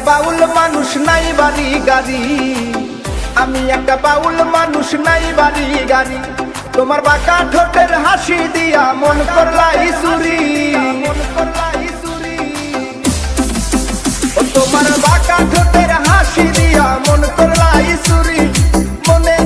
বাউল মানুষ নাই বাড়ি গাড়ি, আমি একটা বাউল মানুষ নাই বাড়ি গাড়ি। তোমার বাঁকা ঠোঁটের হাসি দিয়া মন করলাই চুরি, মন করলাই চুরি। তোমার বাঁকা ঠোঁটের হাসি দিয়া মন করলাই চুরি, মনে